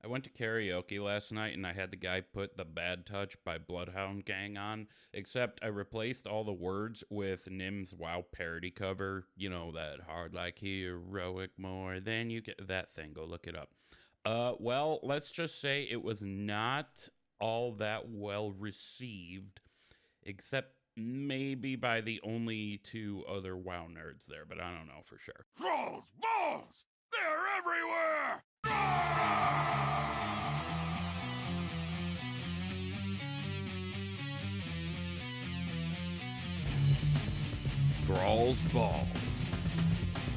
I went to karaoke last night and I had the guy put The Bad Touch by Bloodhound Gang on, except I replaced all the words with Nym's WoW parody cover. You know, that hard like heroic more than you get. That thing, go look it up. Well, let's just say it was not all that well received, except maybe by the only two other WoW nerds there, but I don't know for sure. Thralls! Balls! They're everywhere! Thralls Balls,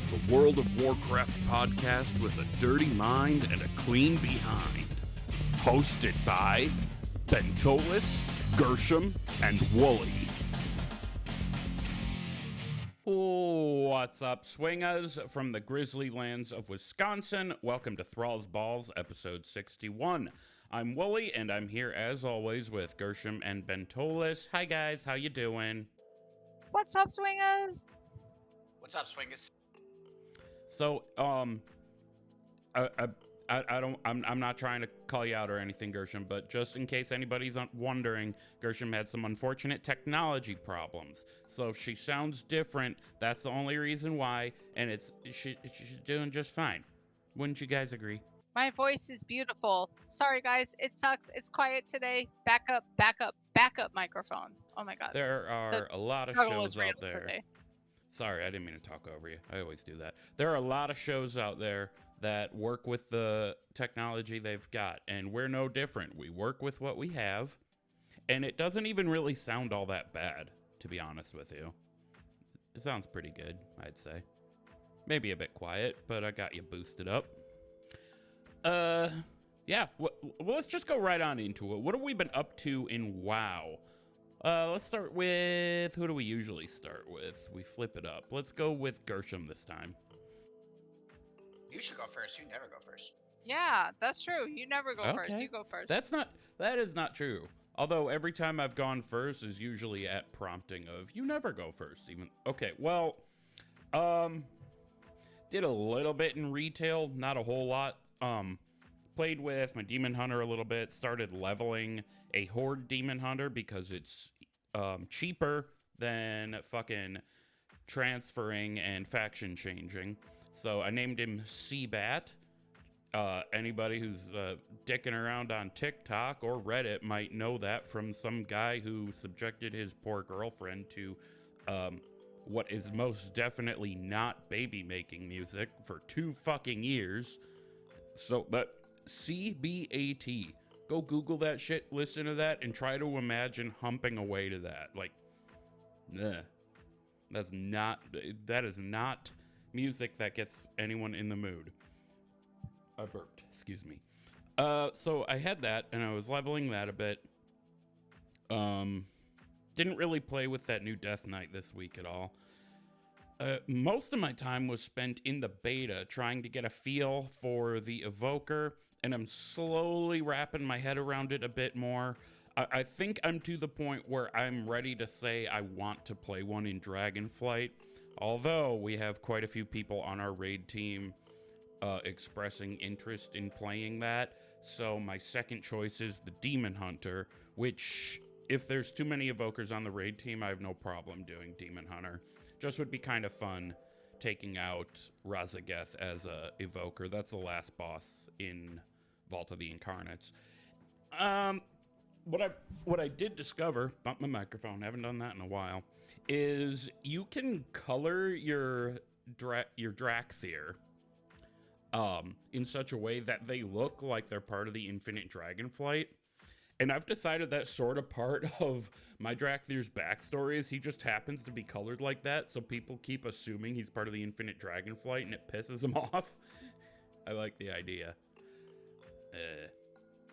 the World of Warcraft podcast with a dirty mind and a clean behind. Hosted by Bentolas, Gershom, and Wooly. What's up, swingers from the grizzly lands of Wisconsin? Welcome to Thralls Balls, episode 61. I'm Wooly, and I'm here as always with Gershom and Bentolas. Hi guys, how you doing? What's up, swingers? What's up, swingers? So, I'm not trying to call you out or anything, Gershom, but just in case anybody's wondering, Gershom had some unfortunate technology problems. So if she sounds different, that's the only reason why, and she's doing just fine. Wouldn't you guys agree? My voice is beautiful. Sorry, guys, it sucks. It's quiet today. Backup microphone. Oh my god. There are a lot of shows out there. Today. Sorry, I didn't mean to talk over you. I always do that. There are a lot of shows out there that work with the technology they've got, and we're no different. We work with what we have, and it doesn't even really sound all that bad, to be honest with you. It sounds pretty good, I'd say. Maybe a bit quiet, but I got you boosted up. Yeah, well, let's just go right on into it. What have we been up to in WoW? Let's start with, who do we usually start with? We flip it up. Let's go with Gershom this time. You should go first. You never go first. Yeah, that's true. You never go first. You go first. That is not true. Although every time I've gone first is usually at prompting of, you never go first even. Okay, well, did a little bit in retail, not a whole lot. Played with my Demon Hunter a little bit, started leveling a Horde Demon Hunter because it's cheaper than fucking transferring and faction changing. So I named him Seabat. Anybody who's dicking around on TikTok or Reddit might know that from some guy who subjected his poor girlfriend to what is most definitely not baby making music for 2 fucking years. So, but CBAT. Go Google that shit, listen to that, and try to imagine humping away to that. Like, nah. That is not music that gets anyone in the mood. I burped, excuse me. So I had that, and I was leveling that a bit. Didn't really play with that new Death Knight this week at all. Most of my time was spent in the beta trying to get a feel for the Evoker, and I'm slowly wrapping my head around it a bit more. I think I'm to the point where I'm ready to say I want to play one in Dragonflight, although we have quite a few people on our raid team expressing interest in playing that. So my second choice is the Demon Hunter, which, if there's too many Evokers on the raid team, I have no problem doing Demon Hunter. Just would be kind of fun taking out Razageth as a Evoker. That's the last boss in Vault of the Incarnates. What I did discover, bump my microphone, haven't done that in a while, is you can color your Drakthir in such a way that they look like they're part of the Infinite Dragonflight. And I've decided that's sort of part of my Drakthir's backstory is he just happens to be colored like that, so people keep assuming he's part of the Infinite Dragonflight, and it pisses them off. I like the idea.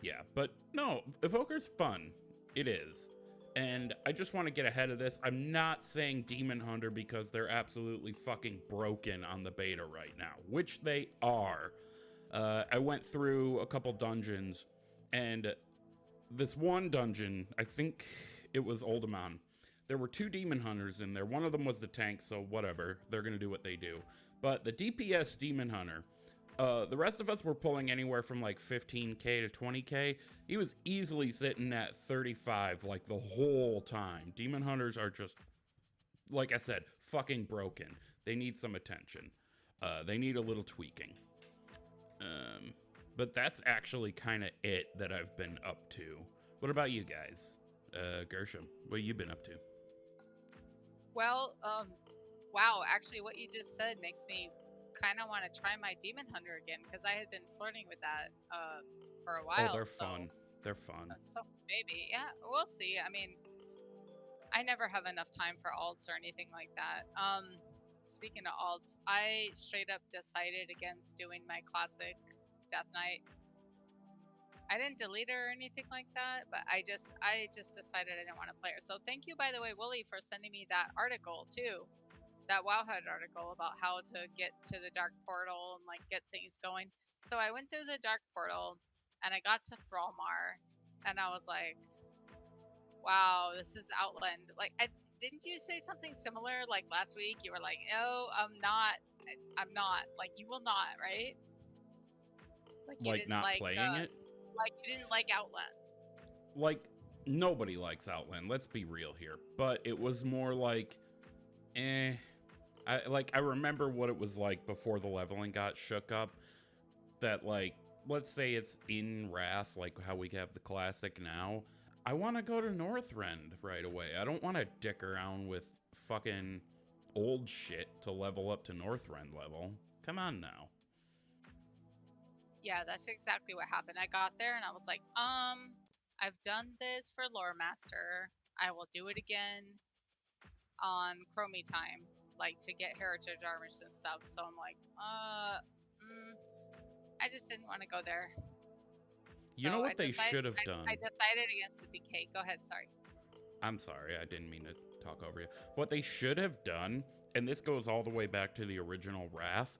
Yeah, but no, Evoker's fun. It is. And I just want to get ahead of this. I'm not saying Demon Hunter because they're absolutely fucking broken on the beta right now, which they are. I went through a couple dungeons, and this one dungeon, I think it was Uldaman, there were 2 Demon Hunters in there. One of them was the tank, so whatever. They're going to do what they do. But the DPS Demon Hunter The rest of us were pulling anywhere from like 15k to 20k. He was easily sitting at 35 like the whole time. Demon hunters are just, like I said, fucking broken. They need some attention. They need a little tweaking. But that's actually kind of it that I've been up to. What about you guys? Gershom, what have you been up to? Well, wow, actually what you just said makes me kind of want to try my Demon Hunter again, because I had been flirting with that for a while. Oh, they're fun. They're fun. So maybe, yeah, we'll see. I mean, I never have enough time for alts or anything like that. Speaking of alts, I straight up decided against doing my classic Death Knight. I didn't delete her or anything like that, but I just decided I didn't want to play her. So thank you, by the way, Willie, for sending me that article too, that Wowhead article about how to get to the Dark Portal and like get things going. So I went through the Dark Portal and I got to Thrallmar, and I was like, wow, this is Outland. Like, didn't you say something similar like last week? You were like, oh, I'm not. Like, you will not, right? Like, you like didn't not like playing it? Like, you didn't like Outland. Like, nobody likes Outland, let's be real here. But it was more like, I remember what it was like before the leveling got shook up. That, like, let's say it's in Wrath, like how we have the classic now. I want to go to Northrend right away. I don't want to dick around with fucking old shit to level up to Northrend level. Come on now. Yeah, that's exactly what happened. I got there and I was like, I've done this for Lore Master. I will do it again on Chromie time, like to get heritage armors and stuff. So I'm like, I just didn't want to go there. You know what they should have done? I decided against the decay. Go ahead, sorry. I'm sorry, I didn't mean to talk over you. What they should have done, and this goes all the way back to the original Wrath,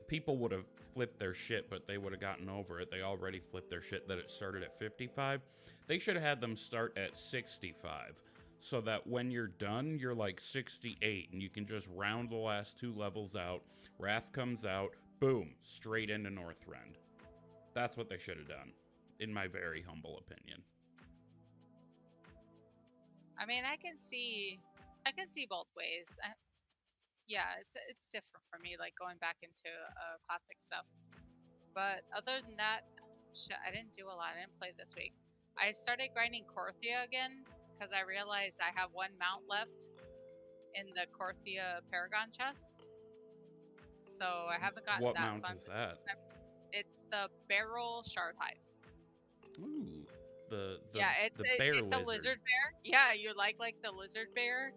people would have flipped their shit, but they would have gotten over it. They already flipped their shit that it started at 55. They should have had them start at 65, so that when you're done, you're like 68, and you can just round the last 2 levels out. Wrath comes out, boom, straight into Northrend. That's what they should have done, in my very humble opinion. I mean, I can see both ways. Yeah, it's different for me, like going back into classic stuff. But other than that, shit, I didn't do a lot. I didn't play this week. I started grinding Korthia again because I realized I have 1 mount left in the Korthia Paragon chest. So I haven't gotten what that. What mount is that? It's the Barrel Shard Hive. Ooh, the bear it's lizard. A lizard bear. Yeah, you like the lizard bear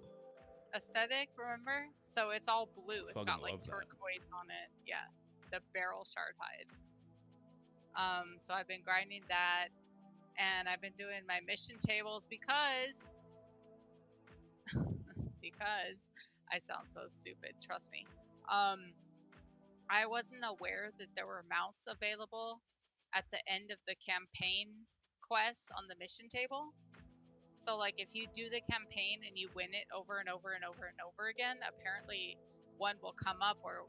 aesthetic, remember? So it's all blue. It's got like turquoise on it. Yeah, the Barrel Shard Hide. So I've been grinding that, and I've been doing my mission tables because I sound so stupid. Trust me. I wasn't aware that there were mounts available at the end of the campaign quests on the mission table. So, like, if you do the campaign and you win it over and over and over and over again, apparently one will come up where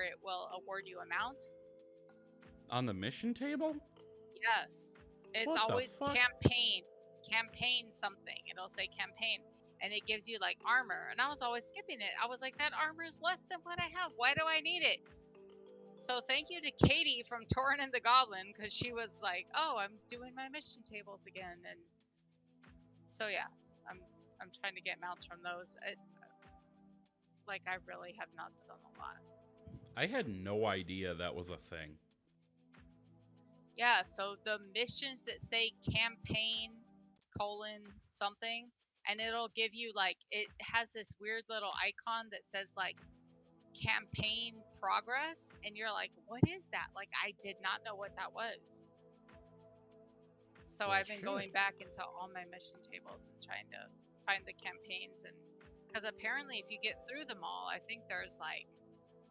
it will award you a mount. On the mission table? Yes. It's always campaign something. It'll say campaign. And it gives you, like, armor. And I was always skipping it. I was like, that armor is less than what I have. Why do I need it? So thank you to Katie from Torrin and the Goblin, because she was like, oh, I'm doing my mission tables again. And so, yeah, I'm trying to get mounts from those. I really have not done a lot. I had no idea that was a thing. Yeah, so the missions that say campaign : something, and it'll give you, like, it has this weird little icon that says, like, campaign progress, and you're like, what is that? Like, I did not know what that was. So I've been going back into all my mission tables and trying to find the campaigns, and because apparently if you get through them all, I think there's like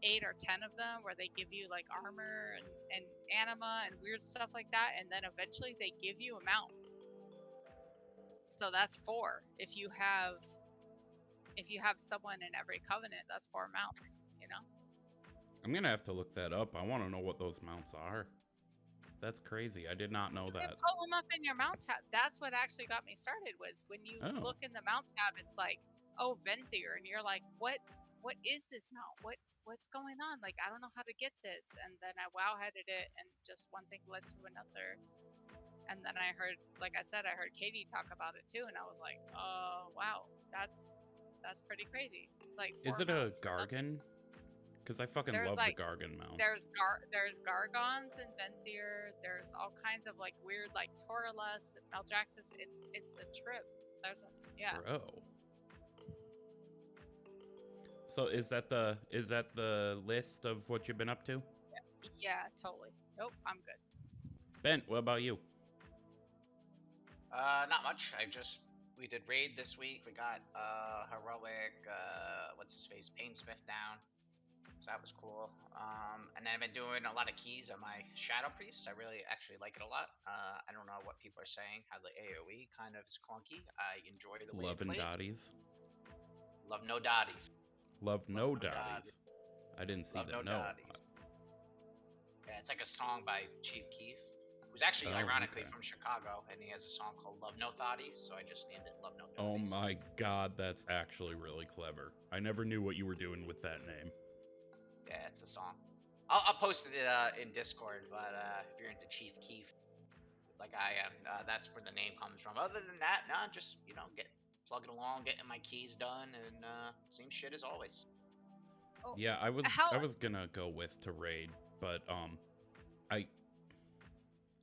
8 or 10 of them where they give you like armor and anima and weird stuff like that, and then eventually they give you a mount. So that's 4. If you have someone in every covenant, that's 4 mounts, you know? I'm gonna have to look that up. I want to know what those mounts are. That's crazy. I did not know You can that. pull them up in your mount tab. That's what actually got me started. Was when you Oh. look in the mount tab, it's like, oh, Venthyr, and you're like, what is this mount? What's going on? Like, I don't know how to get this. And then I wow-headed it, and just one thing led to another. And then I heard, like I said, I heard Katie talk about it too, and I was like, oh wow, that's pretty crazy. It's like Is 4 it a mounts for nothing. Gargon? Because I fucking There's love like the Gargon mounts. there's Gargons in Venthyr. There's all kinds of like weird like Taurus and Maldraxxus. It's a trip. There's a Bro. So is that the list of what you've been up to? yeah, totally. Nope, I'm good. Ben, what about you? Not much. We did raid this week. We got heroic what's his face, Painsmith down. So that was cool. And then I've been doing a lot of keys on my Shadow Priest. I really actually like it a lot. I don't know what people are saying. How the AoE kind of is clunky. I enjoy the way Love it and plays. dotties. Love no dotties. Love no dotties. I didn't see Love the no no. dotties. Yeah, it's like a song by Chief Keef, who's actually ironically from Chicago, and he has a song called Love No Thotties, so I just named it Love No Thotties. Oh my god, that's actually really clever. I never knew what you were doing with that name. Yeah, it's a song. I'll post it in Discord, but if you're into Chief Keef, like I am, that's where the name comes from. Other than that, nah, just, plugging along, getting my keys done, and same shit as always. Oh, Yeah, I was gonna go with to raid, but I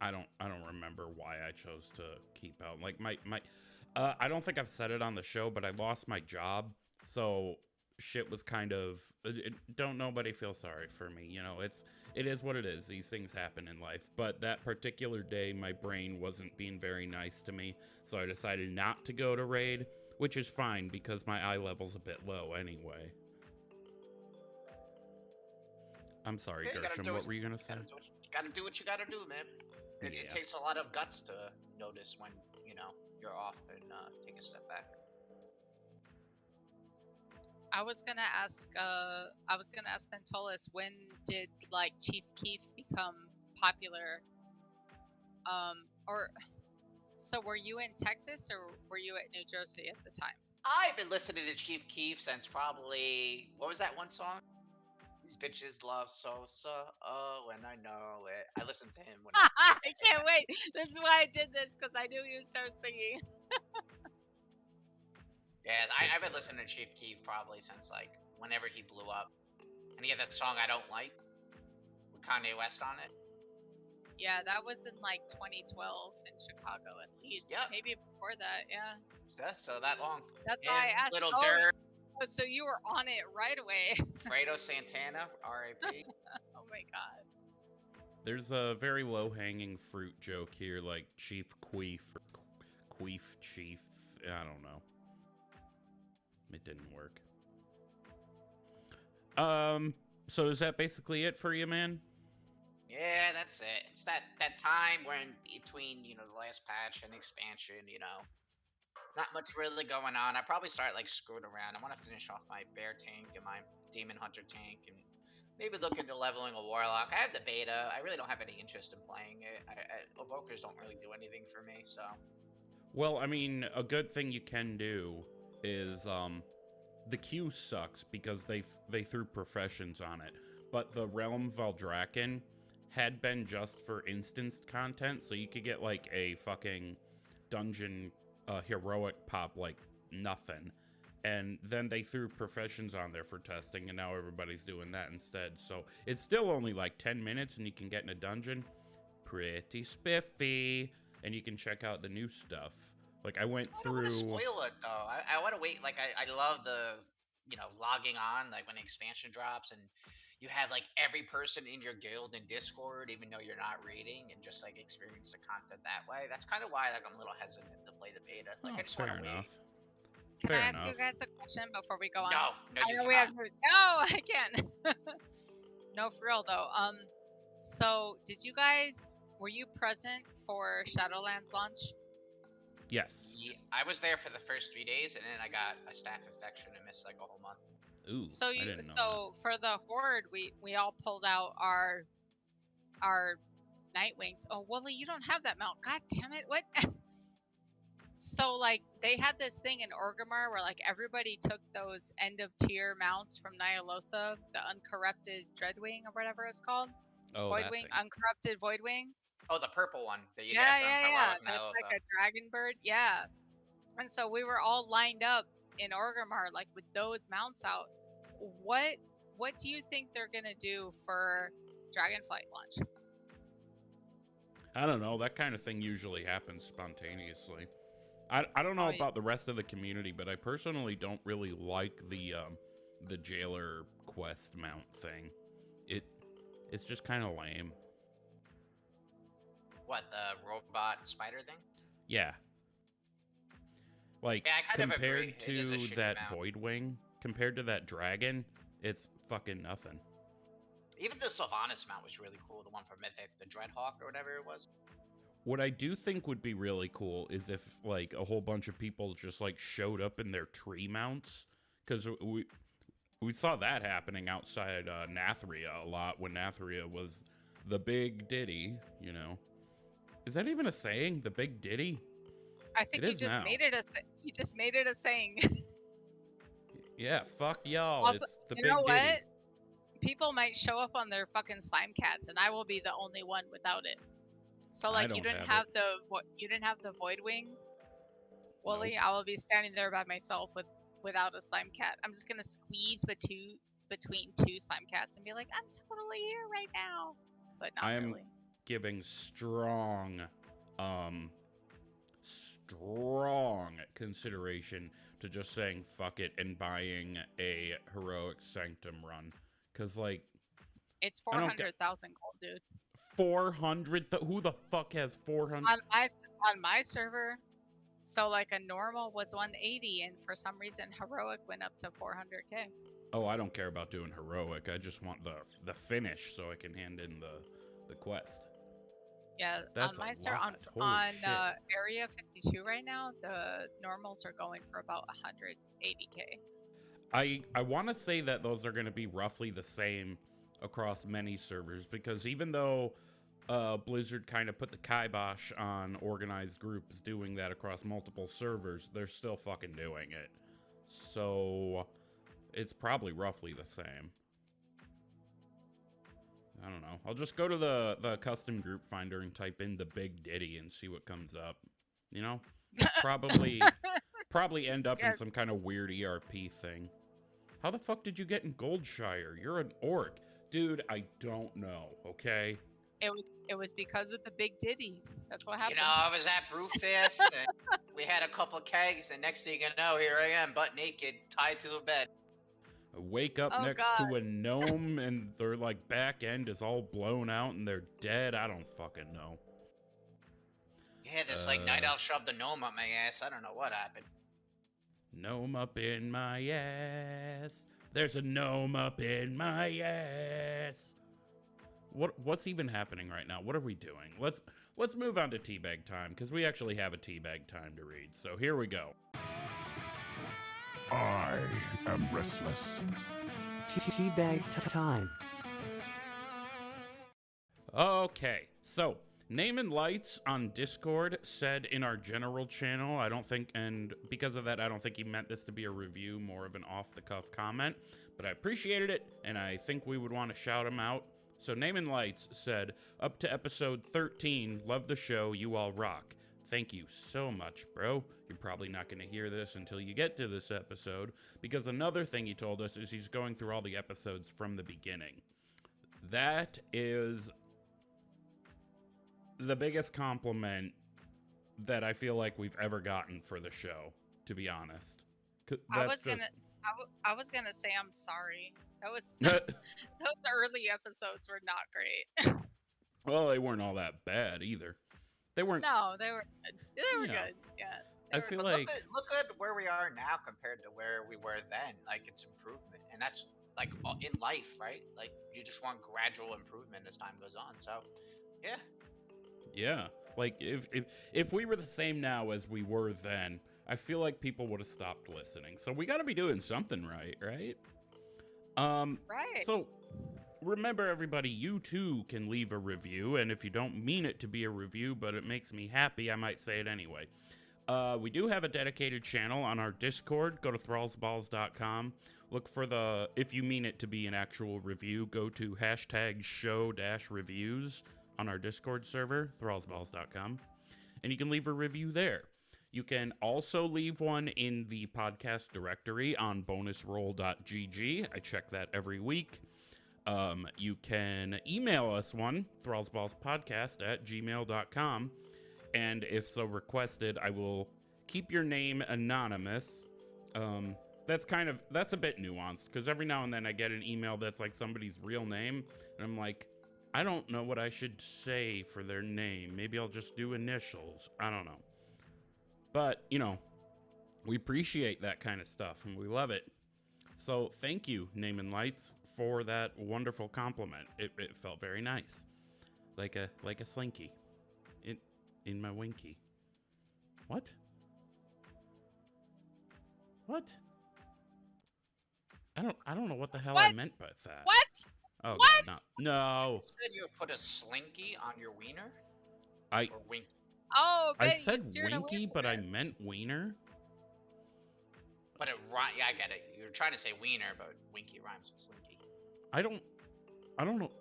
don't remember why I chose to keep out. Like my I don't think I've said it on the show, but I lost my job, so shit was kind of don't nobody feel sorry for me. It is what it is. These things happen in life. But that particular day, my brain wasn't being very nice to me, so I decided not to go to raid, which is fine because my eye level's a bit low anyway. I'm sorry, Yeah, Gershom. What were you gonna say? Gotta do what you gotta do, man. It takes a lot of guts to notice when you're off and take a step back. I was gonna ask Bentolas, when did like Chief Keef become popular? So were you in Texas or were you at New Jersey at the time? I've been listening to Chief Keef since probably, what was that one song? These bitches love Sosa. Oh, and I know it. I listened to him when I can't wait. That's why I did this, because I knew you'd start singing. Yeah, I've been listening to Chief Keef probably since like whenever he blew up. And he had that song I Don't Like with Kanye West on it. Yeah, that was in like 2012 in Chicago at least. Yep. Maybe before that, yeah. So that long. That's why I asked. Little Dirt. So you were on it right away. Fredo Santana, R.I.P. Oh my god. There's a very low-hanging fruit joke here, like Chief Queef or Queef Chief. I don't know. It didn't work. So is that basically it for you, man? Yeah, that's it. It's that time when between, the last patch and expansion, not much really going on. I probably start like screwing around. I want to finish off my bear tank and my demon hunter tank and maybe look into leveling a warlock. I have the beta. I really don't have any interest in playing it. Evokers don't really do anything for me, so. Well, I mean, a good thing you can do is the queue sucks because they threw professions on it, but the Realm Valdrakken had been just for instanced content, so you could get like a fucking dungeon heroic pop like nothing, and then they threw professions on there for testing, and now everybody's doing that instead. So it's still only like 10 minutes and you can get in a dungeon. Pretty spiffy, and you can check out the new stuff. Like I went through. I don't want to spoil it though. I want to wait. Like I love the logging on like when the expansion drops and you have like every person in your guild in Discord, even though you're not raiding, and just like experience the content that way. That's kind of why like I'm a little hesitant to play the beta. Like I just want to wait. Can I ask you guys a question before we go on? No, I know we have. No, I can't. No, for real though. So did you guys? Were you present for Shadowlands launch? Yes. Yeah, I was there for the first 3 days, and then I got a staph infection and missed like a whole month. Ooh, So I didn't know for the horde, we all pulled out our Nightwings. Oh, Wooly, you don't have that mount. God damn it! What? So like they had this thing in Orgrimmar where like everybody took those end of tier mounts from Nyalotha, the uncorrupted Dreadwing or whatever it's called, that. Oh, that Voidwing, thing. uncorrupted Voidwing. Oh, the purple one that you Yeah, get from yeah, yeah. Heroic That's like Nyalotha. a dragon bird. Yeah. And so we were all lined up in Orgrimmar like with those mounts out. What do you think they're gonna do for Dragonflight launch? I don't know. That kind of thing usually happens spontaneously. I don't know Oh, about the rest of the community, but I personally don't really like the jailer quest mount thing. It's just kind of lame. What, the robot spider thing? Yeah. Like Yeah, I kind of compared agree. It is a to shitty that mount. Voidwing, compared to that dragon, it's fucking nothing. Even the Sylvanas mount was really cool. The one from Mythic, the Dreadhawk or whatever it was. What I do think would be really cool is if like a whole bunch of people just like showed up in their tree mounts, because we saw that happening outside Nathria a lot when Nathria was the Big Diddy. You know, is that even a saying? The Big Diddy? I think It you is just now. made it you just made it a saying. Yeah, fuck y'all. Also, It's the you Big know Diddy. what? People might show up on their fucking slime cats, and I will be the only one without it. So I like you don't didn't have have you didn't have the Voidwing, Wooly. Nope. I will be standing there by myself without a slime cat. I'm just gonna squeeze between two slime cats and be like, I'm totally here right now, but not I am really. giving strong consideration to just saying fuck it and buying a heroic sanctum run, because like It's I don't get 400,000 gold, dude. 400. Who the fuck has 400? On my server. So like a normal was 180, and for some reason heroic went up to 400k. Oh, I don't care about doing heroic. I just want the finish so I can hand in the quest. Yeah, That's on my a server lot. Holy on shit. area 52 right now, the normals are going for about 180k. I want to say that those are going to be roughly the same across many servers, because even though Blizzard kind of put the kibosh on organized groups doing that across multiple servers, they're still fucking doing it. So it's probably roughly the same. I don't know. I'll just go to the custom group finder and type in the Big Diddy and see what comes up. You know? Probably end up in some kind of weird ERP thing. How the fuck did you get in Goldshire? You're an orc. Dude, I don't know, okay? It was because of the Big Diddy. That's what happened. You know, I was at Brewfest and we had a couple kegs, and next thing you know, here I am, butt naked, tied to a bed. I wake up next to a gnome and their like back end is all blown out and they're dead. I don't fucking know. Yeah, this like night elf shoved a gnome up my ass. I don't know what happened. Gnome up in my ass. There's a gnome up in my ass. What's even happening right now? What are we doing? Let's move on to Teabag Time, because we actually have a Teabag Time to read. So here we go. I am restless. Teabag Time. Okay, so Nyhm Lights on Discord said in our general channel, I don't think, and because of that, I don't think he meant this to be a review, more of an off-the-cuff comment, but I appreciated it, and I think we would want to shout him out. So Nyhm Lights said, up to episode 13, love the show, you all rock. Thank you so much, bro. You're probably not going to hear this until you get to this episode, because another thing he told us is he's going through all the episodes from the beginning. That is the biggest compliment that I feel like we've ever gotten for the show, to be honest. I was gonna say I'm sorry. Those early episodes were not great. Well, they weren't all that bad either. They weren't. No, they were good. Yeah. I feel But like look at where we are now compared to where we were then. Like, it's improvement, and that's like in life, right? Like, you just want gradual improvement as time goes on. So, yeah. Yeah, like if we were the same now as we were then, I feel like people would have stopped listening. So we got to be doing something right? Right. So remember, everybody, you too can leave a review, and if you don't mean it to be a review, but it makes me happy, I might say it anyway. We do have a dedicated channel on our Discord. Go to thrallsballs.com. Look for the, if you mean it to be an actual review, go to #show-reviews on our Discord server, thrallsballs.com, and you can leave a review there. You can also leave one in the podcast directory on bonusroll.gg. I check that every week. You can email us one, thrallsballspodcast@gmail.com. And if so requested, I will keep your name anonymous. That's a bit nuanced, because every now and then I get an email that's like somebody's real name, and I'm like, I don't know what I should say for their name. Maybe I'll just do initials. I don't know. But, we appreciate that kind of stuff, and we love it. So thank you, Nyhm Lights, for that wonderful compliment. It felt very nice. Like a slinky. In my winky. What? I don't know what the hell I meant by that. What? Oh, What? God, no. You said you put a slinky on your wiener? I Or winky? Oh, I Ben, you said steered away winky, from but I it. meant wiener. But yeah, I get it. You're trying to say wiener, but winky rhymes with slinky. I don't know.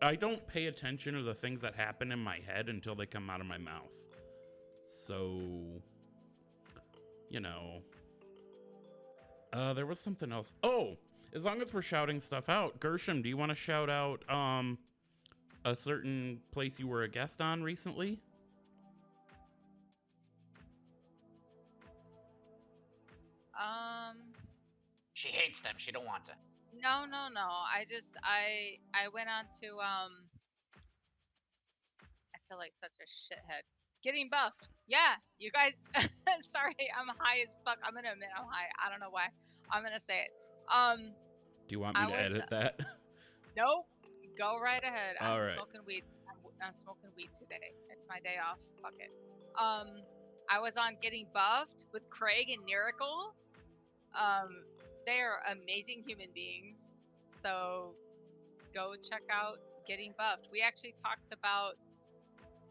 I don't pay attention to the things that happen in my head until they come out of my mouth. So, there was something else. Oh, as long as we're shouting stuff out, Gershom, do you want to shout out a certain place you were a guest on recently? She hates them. She don't want to. No. I went on to I feel like such a shithead. Getting buffed. Yeah, you guys. Sorry, I'm high as fuck. I'm gonna admit I'm high. I don't know why. I'm gonna say it. Do you want me to edit that? Nope. Go right ahead. All I'm right. smoking weed. I'm smoking weed today. It's my day off. Fuck it. I was on Getting Buffed with Craig and Miracle. They are amazing human beings. So go check out Getting Buffed. We actually talked about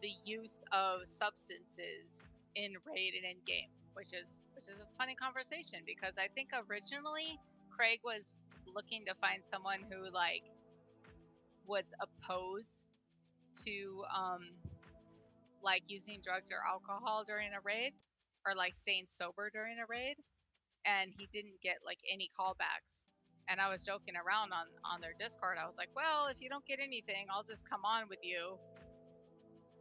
the use of substances in raid and in game, which is a funny conversation, because I think originally Craig was looking to find someone who was opposed to using drugs or alcohol during a raid, or staying sober during a raid, and he didn't get any callbacks. And I was joking around on their Discord. I was like, well, if you don't get anything, I'll just come on with you.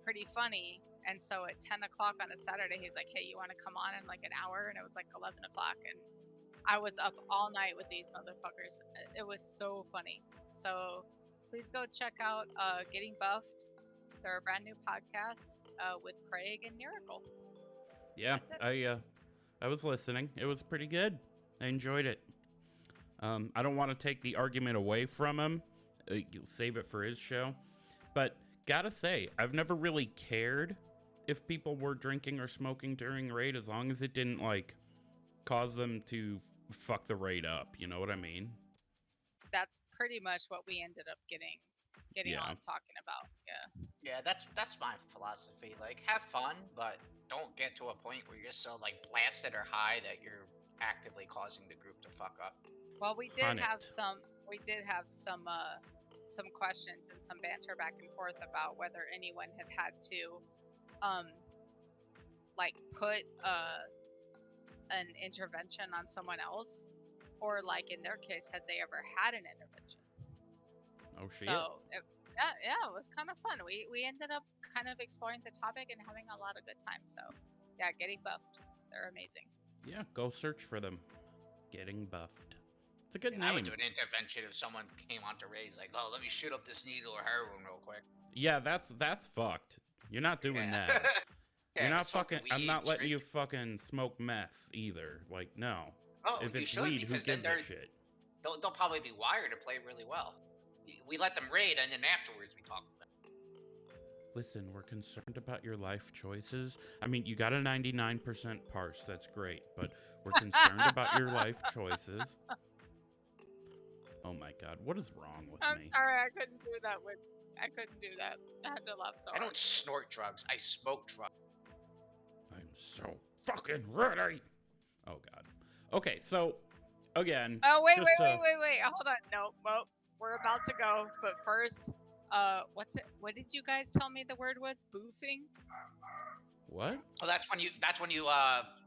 Pretty funny. And so at 10 o'clock on a Saturday, he's like, hey, you want to come on in an hour? And it was 11 o'clock, and I was up all night with these motherfuckers. It was so funny. So please go check out Getting Buffed. They're a brand new podcast with Craig and Miracle. Yeah, I was listening. It was pretty good. I enjoyed it. I don't want to take the argument away from him. Save it for his show. But gotta say, I've never really cared if people were drinking or smoking during raid, as long as it didn't cause them to fuck the raid up. You know what I mean? That's pretty much what we ended up getting Yeah. on talking about. Yeah, that's my philosophy. Have fun, but don't get to a point where you're so blasted or high that you're actively causing the group to fuck up. Well, we did Hunt it. have some questions and some banter back and forth about whether anyone had to put an intervention on someone else, or in their case, had they ever had an intervention. Oh shit. So it was kind of fun. We ended up kind of exploring the topic and having a lot of good time. So yeah, Getting Buffed. They're amazing. Yeah, go search for them. Getting Buffed. It's a good I would name. do an intervention if someone came onto raid oh, let me shoot up this needle or heroin real quick. Yeah, that's fucked. You're not doing that. Yeah, You're not just smoking fucking. I'm weed, not letting you drink. fucking smoke meth either. No. Oh, If you it's should, weed, who because gives then a shit? they'll probably be wired to play really well. We let them raid, and then afterwards we talk to them. Listen, we're concerned about your life choices. I mean, you got a 99% parse. That's great, but we're concerned about your life choices. Oh my god, what is wrong with I'm me? sorry, I couldn't do that. I couldn't do that. I had to laugh so I hard. don't snort drugs. I smoke drugs. I'm so fucking ready. Oh god. Okay, so again. Oh wait. just, Hold on. No, we're about to go, but first, what's it? What did you guys tell me the word was? Boofing. What? Oh,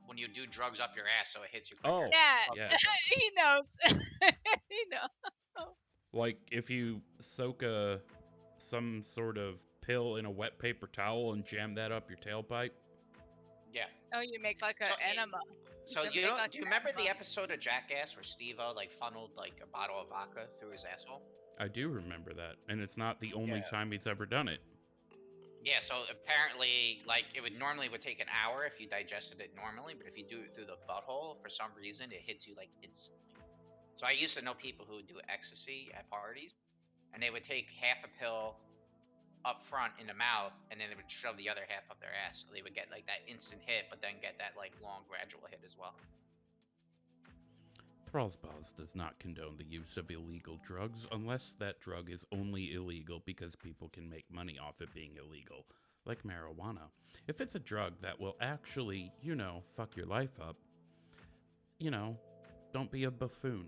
when you do drugs up your ass, so it hits you Oh, quicker. Yeah, yeah. he knows. He knows. Like if you soak some sort of pill in a wet paper towel and jam that up your tailpipe. Yeah. Oh, you make like an So enema. So can you make know, like do you an remember the enema. episode of Jackass where Steve-O like funneled like a bottle of vodka through his asshole? I do remember that, and it's not the only Yeah. time he's ever done it. Yeah, so apparently, like, it would take an hour if you digested it normally, but if you do it through the butthole, for some reason, it hits you like instantly. So I used to know people who would do ecstasy at parties, and they would take half a pill up front in the mouth, and then they would shove the other half up their ass, so they would get like that instant hit, but then get that like long gradual hit as well. Thrallsballspodcast does not condone the use of illegal drugs unless that drug is only illegal because people can make money off it being illegal, like marijuana. If it's a drug that will actually, fuck your life up, don't be a buffoon.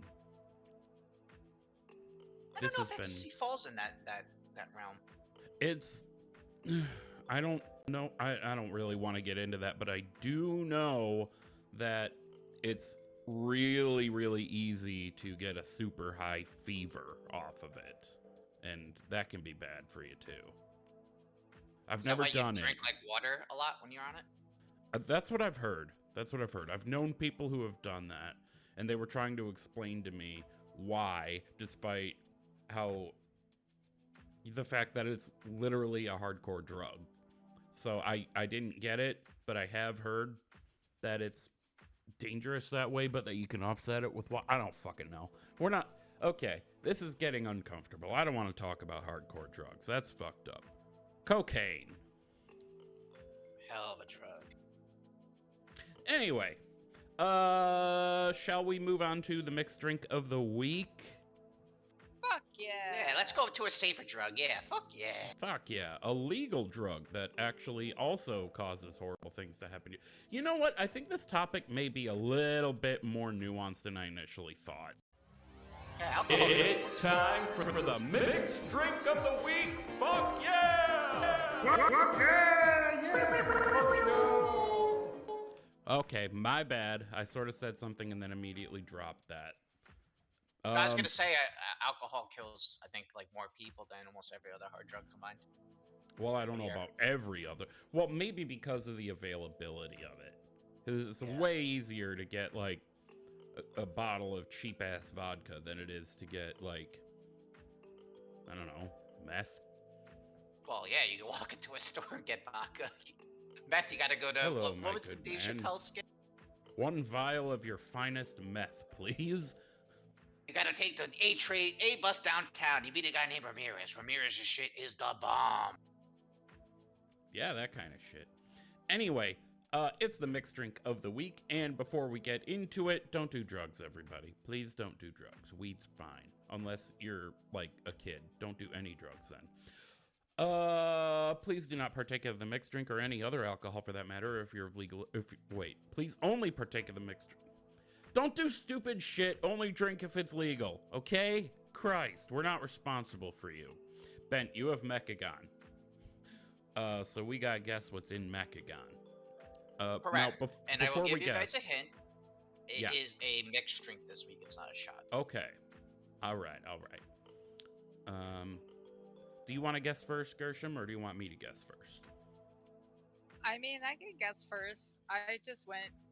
I don't know if ecstasy falls in that realm. It's I don't know. I don't really want to get into that, but I do know that it's really, really easy to get a super high fever off of it. And that can be bad for you too. I've never done you drink like water a lot when you're on it? That's what I've heard. I've known people who have done that, and they were trying to explain to me why, despite how the fact that it's literally a hardcore drug. So I didn't get it, but I have heard that it's dangerous that way, but that you can offset it with what? I don't fucking know. We're not... Okay, this is getting uncomfortable. I don't want to talk about hardcore drugs. That's fucked up. Cocaine. Hell of a drug. Anyway, shall we move on to the mixed drink of the week? Fuck yeah. Yeah, let's go to a safer drug. Yeah, fuck yeah. Fuck yeah. A legal drug that actually also causes horrible things to happen to you. You know what? I think this topic may be a little bit more nuanced than I initially thought. Yeah, It's time for the mixed drink of the week. Fuck yeah! Okay, my bad. I sort of said something and then immediately dropped that. I was gonna say alcohol kills, I think, like more people than almost every other hard drug combined. Well, I don't know about every other. Well, maybe because of the availability of it. It's way easier to get like a bottle of cheap ass vodka than it is to get like, I don't know, meth. Well, yeah, you can walk into a store and get vodka. Meth, you gotta go to what was the Dave Chappelle skit? 1 vial of your finest meth, please. You gotta take the A bus downtown. You meet a guy named Ramirez. Ramirez's shit is the bomb. Yeah, that kind of shit. Anyway, it's the mixed drink of the week, and before we get into it, don't do drugs, everybody. Please don't do drugs. Weed's fine, unless you're like a kid. Don't do any drugs then. Please do not partake of the mixed drink or any other alcohol for that matter if you're legal. Please only partake of the mixed drink. Don't do stupid shit. Only drink if it's legal, okay? Christ, we're not responsible for you. Bent, you have Mechagon. So we gotta guess what's in Mechagon. Correct. Now, and I will before give we you guess, guys a hint. It is a mixed drink this week. It's not a shot. Okay. All right. Do you want to guess first, Gershom, or do you want me to guess first? I mean, I can guess first. I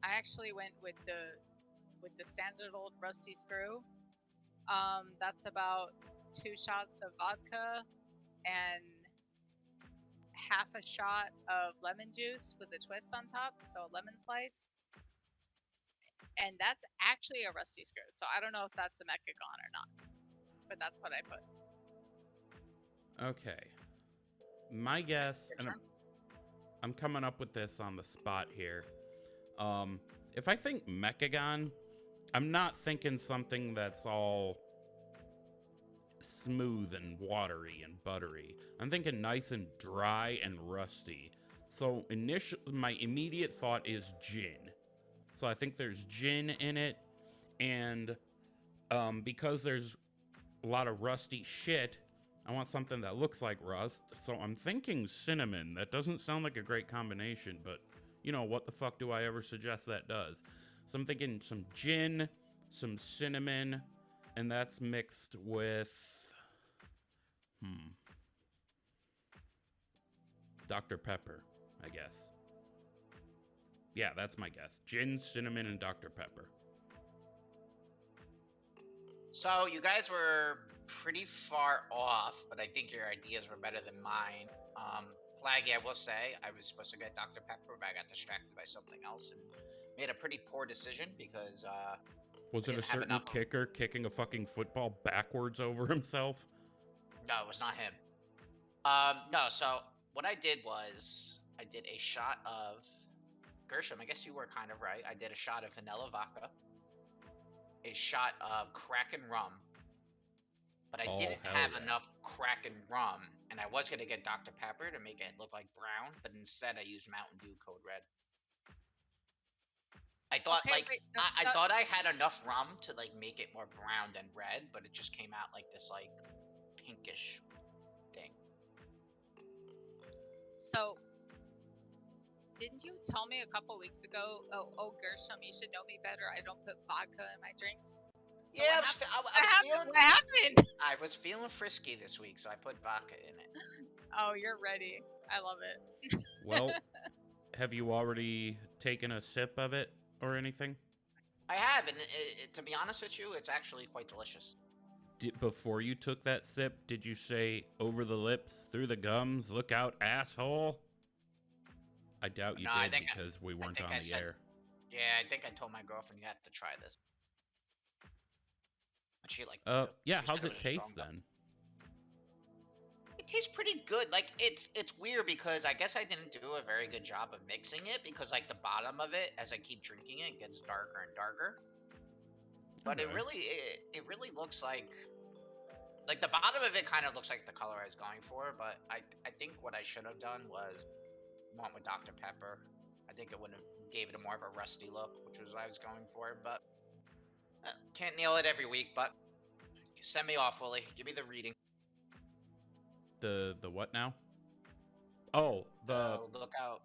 actually went with the standard old rusty screw. That's about 2 shots of vodka and half a shot of lemon juice with a twist on top, so a lemon slice. And that's actually a rusty screw, so I don't know if that's a Mechagon or not, but that's what I put. Okay. My guess, and I'm coming up with this on the spot here. If I think Mechagon, I'm not thinking something that's all smooth and watery and buttery. I'm thinking nice and dry and rusty. So my immediate thought is gin. So I think there's gin in it, and because there's a lot of rusty shit, I want something that looks like rust. So I'm thinking cinnamon. That doesn't sound like a great combination, but you know, what the fuck do I ever suggest that does? So I'm thinking some gin, some cinnamon, and that's mixed with Dr. Pepper, I guess. Yeah, that's my guess. Gin, cinnamon, and Dr. Pepper. So you guys were pretty far off, but I think your ideas were better than mine. Flaggy, I will say, I was supposed to get Dr. Pepper, but I got distracted by something else and made a pretty poor decision because was it a certain kicker kicking a fucking football backwards over himself? No, it was not him. No, so what I did was I did a shot of Gershom. I guess you were kind of right. I did a shot of vanilla vodka, a shot of kraken rum, but I didn't have enough kraken rum, and I was gonna get Dr. Pepper to make it look like brown, but instead I used Mountain Dew Code Red. I thought I thought I had enough rum to like make it more brown than red, but it just came out like this like pinkish thing. So, didn't you tell me a couple weeks ago, oh Gershom, you should know me better. I don't put vodka in my drinks. So yeah, what happened? I was feeling frisky this week, so I put vodka in it. Oh, you're ready. I love it. Well, have you already taken a sip of it or anything? I have, and to be honest with you, it's actually quite delicious. Before you took that sip, did you say over the lips, through the gums, look out, asshole? I doubt you did because we weren't on the air. Yeah, I think I told my girlfriend you have to try this. And she liked it too. Yeah, how's it taste then? It tastes pretty good. Like it's weird because I guess I didn't do a very good job of mixing it because like the bottom of it, as I keep drinking it, gets darker and darker. But it really looks like the bottom of it kind of looks like the color I was going for. But I think what I should have done was went with Dr. Pepper. I think it would have gave it a more of a rusty look, which was what I was going for. But can't nail it every week. But send me off, Willie. Give me the reading. The what now? Oh, the look out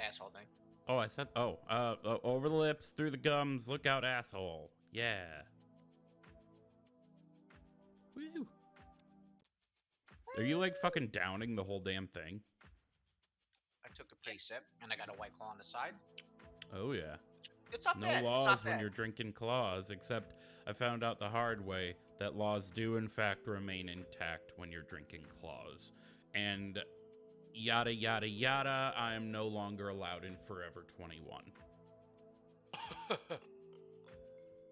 asshole thing. Oh, I said over the lips, through the gums, look out asshole. Yeah. Woo. Are you like fucking downing the whole damn thing? I took a pretty sip and I got a White Claw on the side. Oh yeah. It's not bad. No laws when you're drinking claws, except I found out the hard way that laws do in fact remain intact when you're drinking claws. And yada yada yada, I am no longer allowed in Forever 21.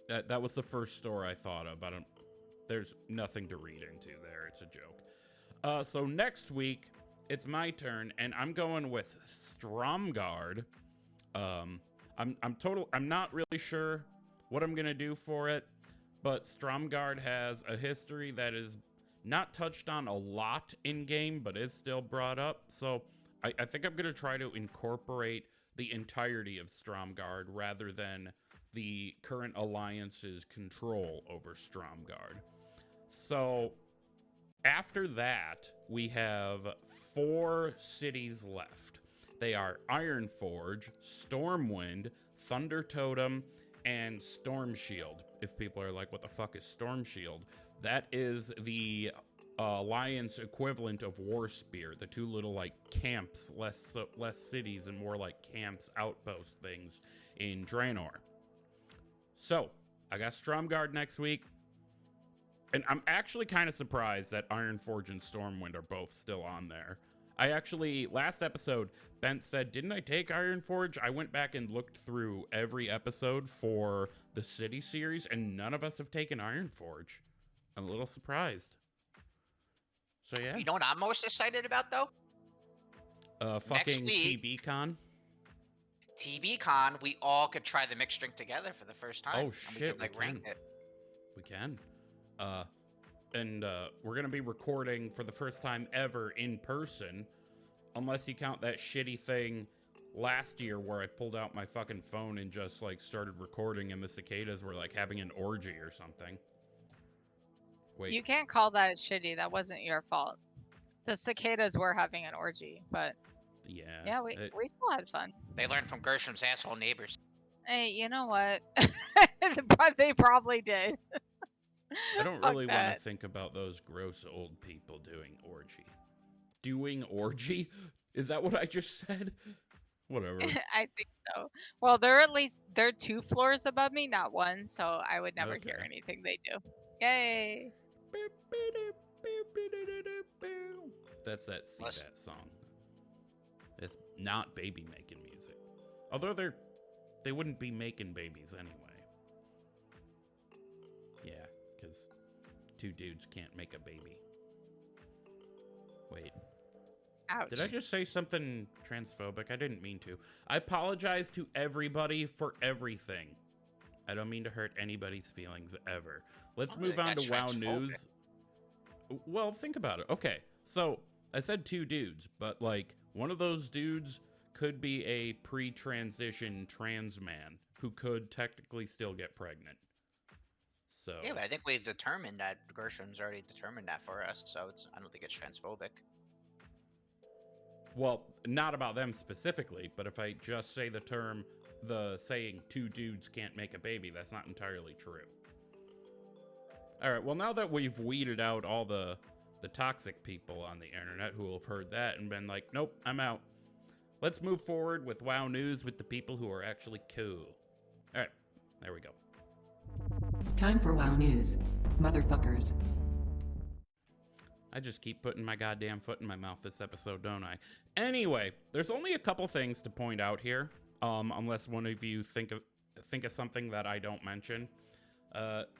That was the first store I thought of. There's nothing to read into there. It's a joke. So next week it's my turn, and I'm going with Stromgarde. I'm not really sure what I'm gonna do for it, but Stromgarde has a history that is not touched on a lot in game, but is still brought up. So I think I'm gonna try to incorporate the entirety of Stromgarde rather than the current alliance's control over Stromgarde. So after that, we have 4 cities left. They are Ironforge, Stormwind, Thunder Totem, and Storm Shield. If people are like, what the fuck is Storm Shield? That is the Alliance equivalent of War Spear. The 2 little like camps, less cities and more like camps, outpost things in Draenor. So I got Stromgarde next week. And I'm actually kind of surprised that Ironforge and Stormwind are both still on there. I actually, last episode, Bent said, didn't I take Ironforge? I went back and looked through every episode for the City series, and none of us have taken Ironforge. I'm a little surprised. So yeah. You know what I'm most excited about, though? Fucking TBCon. TBCon, we all could try the mixed drink together for the first time. Oh shit, we can. We can. and we're going to be recording for the first time ever in person, unless you count that shitty thing last year where I pulled out my fucking phone and just like started recording and the cicadas were like having an orgy or something. Wait. You can't call that shitty. That wasn't your fault. The cicadas were having an orgy, but yeah, we still had fun. They learned from Gershom's asshole neighbors. Hey, you know what? But they probably did. I don't Fuck really want that. to think about those gross old people doing orgy. Doing orgy? Is that what I just said? Whatever. I think so. Well, they're 2 floors above me, not 1, so I would never hear Okay. anything they do. Yay! That's that S.A.V.I.O.R song. It's not baby making music. Although they wouldn't be making babies anyway. Yeah, because 2 dudes can't make a baby. Wait. Ouch. Did I just say something transphobic? I didn't mean to. I apologize to everybody for everything. I don't mean to hurt anybody's feelings ever. Let's move on to WoW News. Well, think about it. Okay, so I said 2 dudes, but like one of those dudes could be a pre-transition trans man who could technically still get pregnant. So Yeah, but I think we've determined that Gershom's already determined that for us, so I don't think it's transphobic. Well, not about them specifically, but if I just say the saying 2 dudes can't make a baby, that's not entirely true. All right, well, now that we've weeded out all the toxic people on the internet who will have heard that and been like, nope, I'm out. Let's move forward with WoW News with the people who are actually cool. All right, there we go. Time for WoW News, motherfuckers. I just keep putting my goddamn foot in my mouth this episode, don't I? Anyway, there's only a couple things to point out here, unless one of you think of something that I don't mention.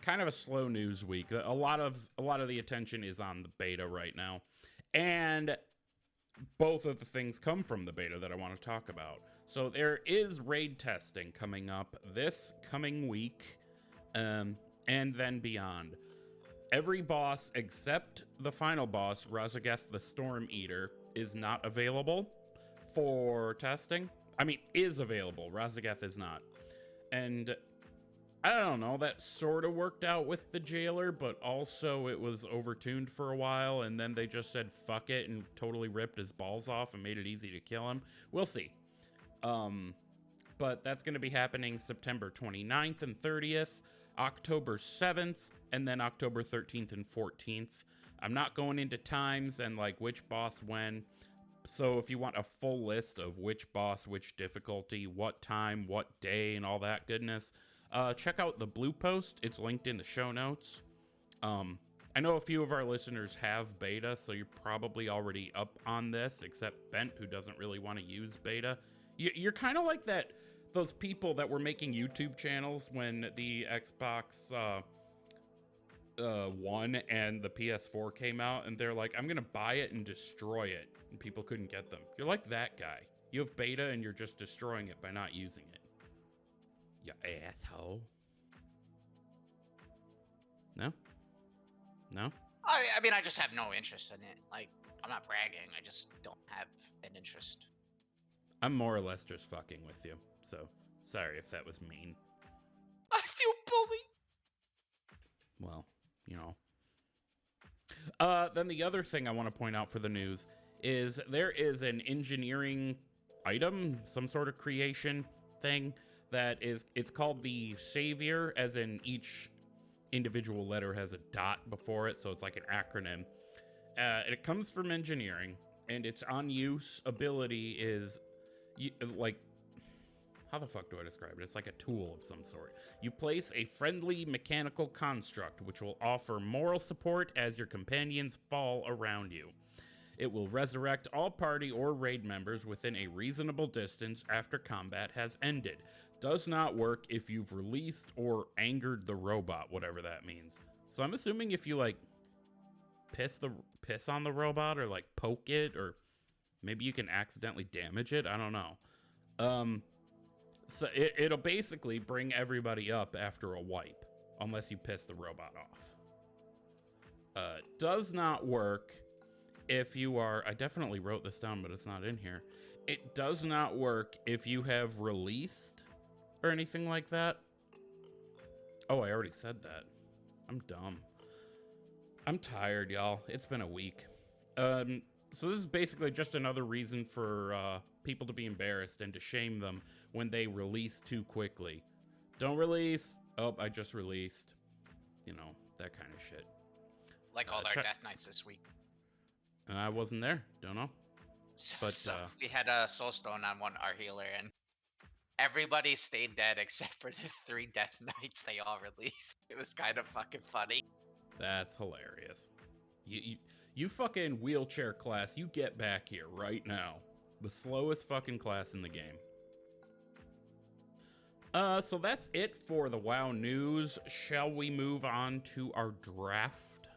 Kind of a slow news week. A lot of the attention is on the beta right now, and both of the things come from the beta that I want to talk about. So there is raid testing coming up this coming week, and then beyond. Every boss except the final boss, Razageth the Storm Eater, is not available for testing. I mean, is available. Razageth is not. And I don't know, that sort of worked out with the jailer, but also it was overtuned for a while, and then they just said fuck it and totally ripped his balls off and made it easy to kill him. We'll see. But that's going to be happening September 29th and 30th, October 7th, and then October 13th and 14th. I'm not going into times and like which boss when. So if you want a full list of which boss, which difficulty, what time, what day, and all that goodness, check out the blue post. It's linked in the show notes. I know a few of our listeners have beta, so you're probably already up on this, except Bent, who doesn't really want to use beta. You're kind of like those people that were making YouTube channels when the Xbox One and the PS4 came out, and they're like, I'm gonna buy it and destroy it, and people couldn't get them. You're like that guy. You have beta and you're just destroying it by not using it. You asshole. No? I mean, I just have no interest in it. Like, I'm not bragging. I just don't have an interest. I'm more or less just fucking with you, so sorry if that was mean. I feel bullied. Well, you know. Then the other thing I want to point out for the news is there is an engineering item, some sort of creation thing that it's called the S.A.V.I.O.R, as in each individual letter has a dot before it, so it's like an acronym. It comes from engineering, and its on-use ability is like, how the fuck do I describe it? It's like a tool of some sort. You place a friendly mechanical construct which will offer moral support as your companions fall around you. It will resurrect all party or raid members within a reasonable distance after combat has ended. Does not work if you've released or angered the robot, whatever that means. So I'm assuming if you like piss on the robot or like poke it, or maybe you can accidentally damage it. I don't know. So it'll basically bring everybody up after a wipe, unless you piss the robot Does not work if you are, I definitely wrote this down, but it's not in here. It does not work if you have released or anything like that. Oh, I already said that. I'm dumb. I'm tired, y'all. It's been a week. So this is basically just another reason for people to be embarrassed and to shame them when they release too quickly. Don't release. Oh, I just released. You know, that kind of shit. Like all our death nights this week. I wasn't there. Don't know. So we had a soulstone on our healer, and everybody stayed dead except for the 3 death knights they all released. It was kind of fucking funny. That's hilarious. You fucking wheelchair class, you get back here right now. The slowest fucking class in the game. So that's it for the WoW news. Shall we move on to our draft?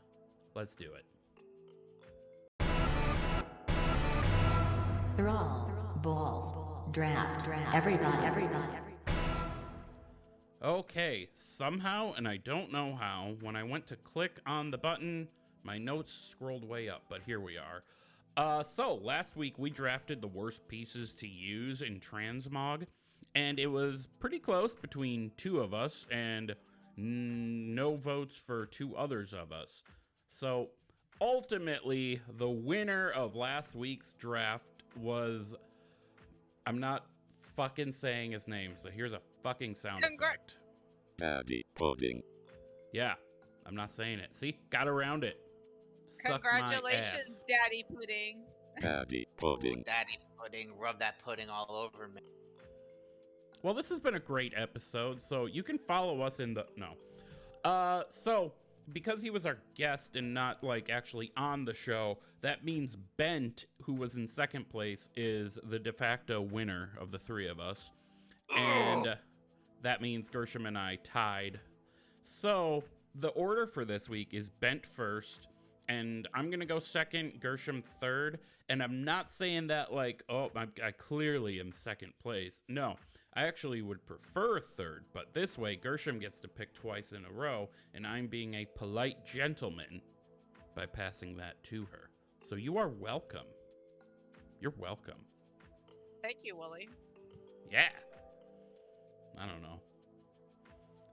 Let's do it. Thralls, balls, draft, everybody. Okay, somehow, and I don't know how, when I went to click on the button, my notes scrolled way up, but here we are. So last week we drafted the worst pieces to use in Transmog, and it was pretty close between 2 of us, and no votes for 2 others of us. So ultimately, the winner of last week's draft was, I'm not fucking saying his name, so here's a fucking sound effect. Daddy pudding. Yeah, I'm not saying it. See, got around it. Suck Congratulations, Daddy Pudding. Daddy pudding. Ooh, daddy pudding. Rub that pudding all over me. Well, this has been a great episode, so you can follow us in the... No. So, because he was our guest and not, like, actually on the show, that means Bent, who was in second place, is the de facto winner of the 3 of us. And that means Gershom and I tied. So, the order for this week is Bent first, and I'm going to go second, Gershom third. And I'm not saying that like, oh, I clearly am second place. No, I actually would prefer third, but this way Gershom gets to pick twice in a row, and I'm being a polite gentleman by passing that to her. So you are welcome. You're welcome. Thank you, Wooly. Yeah. I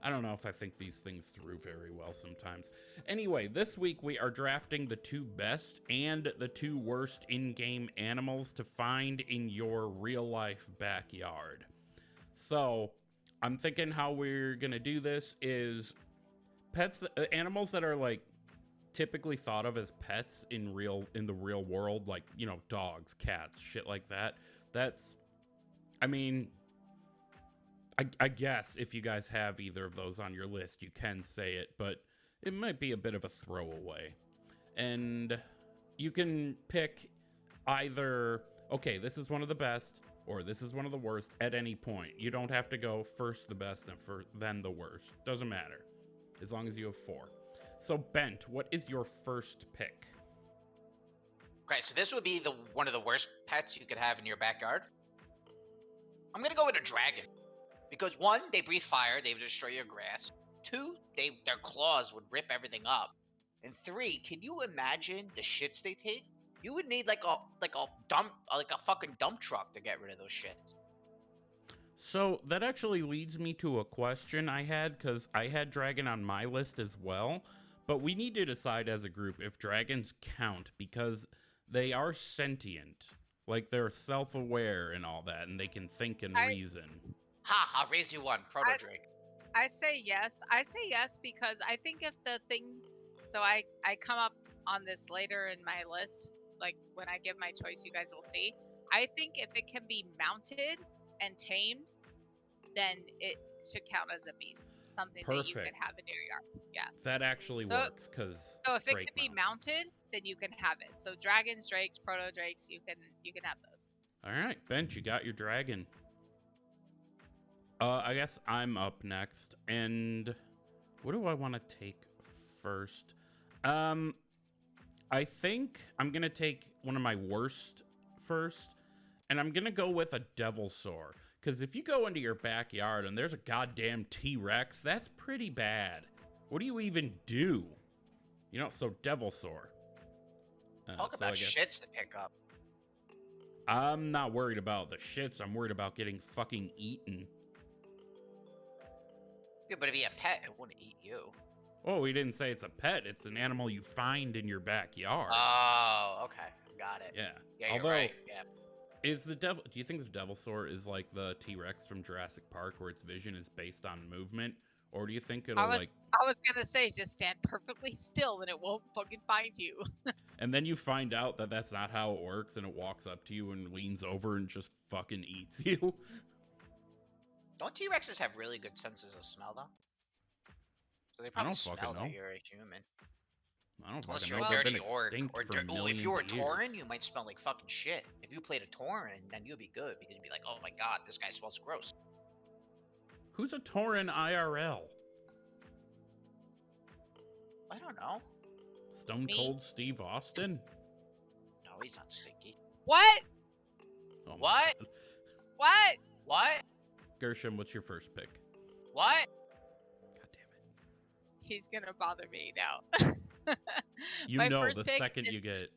don't know if I think these things through very well sometimes. Anyway, this week we are drafting the 2 best and the 2 worst in-game animals to find in your real-life backyard. So, I'm thinking how we're gonna do this is pets, animals that are like typically thought of as pets in the real world, like, you know, dogs, cats, shit like that. That's, I mean, I guess if you guys have either of those on your list, you can say it, but it might be a bit of a throwaway. And you can pick either, okay, this is one of the best, or this is one of the worst at any point. You don't have to go first the best and then the worst. Doesn't matter, as long as you have 4. So, Bent, what is your first pick? Okay, so this would be one of the worst pets you could have in your backyard. I'm gonna go with a dragon. Because 1, they breathe fire, they would destroy your grass. 2, their claws would rip everything up. And 3, can you imagine the shits they take? You would need like a fucking dump truck to get rid of those shits. So that actually leads me to a question I had, because I had dragon on my list as well. But we need to decide as a group if dragons count, because they are sentient. Like, they're self-aware and all that, and they can think and reason. Ha, I'll raise you 1, Proto Drake. I say yes. I say yes because I think if the thing... So I come up on this later in my list. Like, when I give my choice, you guys will see. I think if it can be mounted and tamed, then it should count as a beast. Something that you can have in your yard. Yeah. That actually works, because So if it can be mounted, then you can have it. So dragons, drakes, proto drakes, you can have those. All right, Bench, you got your dragon. I guess I'm up next, and what do I want to take first? I think I'm gonna take one of my worst first, and I'm gonna go with a Devilsaur, because if you go into your backyard and there's a goddamn T-Rex, that's pretty bad. What do you even do? So Devilsaur. Talk so about I guess shits to pick up. I'm not worried about the shits. I'm worried about getting fucking eaten. Yeah, but it'd be a pet. It wouldn't eat you. Oh, we didn't say it's a pet. It's an animal you find in your backyard. Oh, okay. Got it. Yeah. Yeah, Although, you're right. Yeah. do you think the Devilsaur is like the T-Rex from Jurassic Park, where its vision is based on movement? Or do you think it'll I was gonna say just stand perfectly still and it won't fucking find you. and then you find out that that's not how it works, and it walks up to you and leans over and just fucking eats you? Don't T-Rexes have really good senses of smell, though? So they I probably don't smell fucking know. that you're a human. I don't Unless fucking you're know. a They've dirty been orc. extinct Or for millions if you were a of years. Tauren, you might smell like fucking shit. If you played a Tauren, then you'd be good because you'd be like, oh my god, this guy smells gross. Who's a Tauren IRL? I don't know. Stone Me? Cold Steve Austin? No, he's not stinky. What? Oh my What? God. What? What? Gershom, what's your first pick? What? God damn it. He's gonna bother me now. You My know first the pick second is- you get...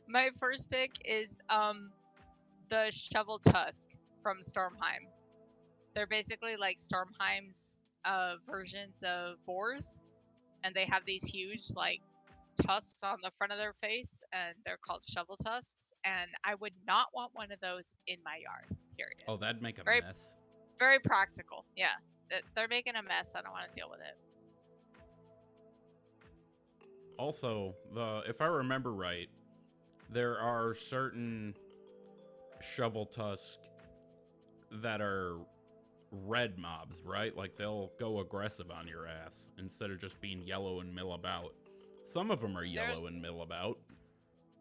My first pick is the Shoveltusk from Stormheim. They're basically like Stormheim's versions of boars, and they have these huge like tusks on the front of their face, and they're called Shoveltusks. And I would not want one of those in my yard. Period. Oh, that'd make a Very- mess. Very practical. Yeah, they're making a mess. I don't want to deal with it. Also, if I remember right, there are certain Shoveltusk that are red mobs, right? Like they'll go aggressive on your ass instead of just being yellow and mill about. Some of them are yellow There's- and mill about.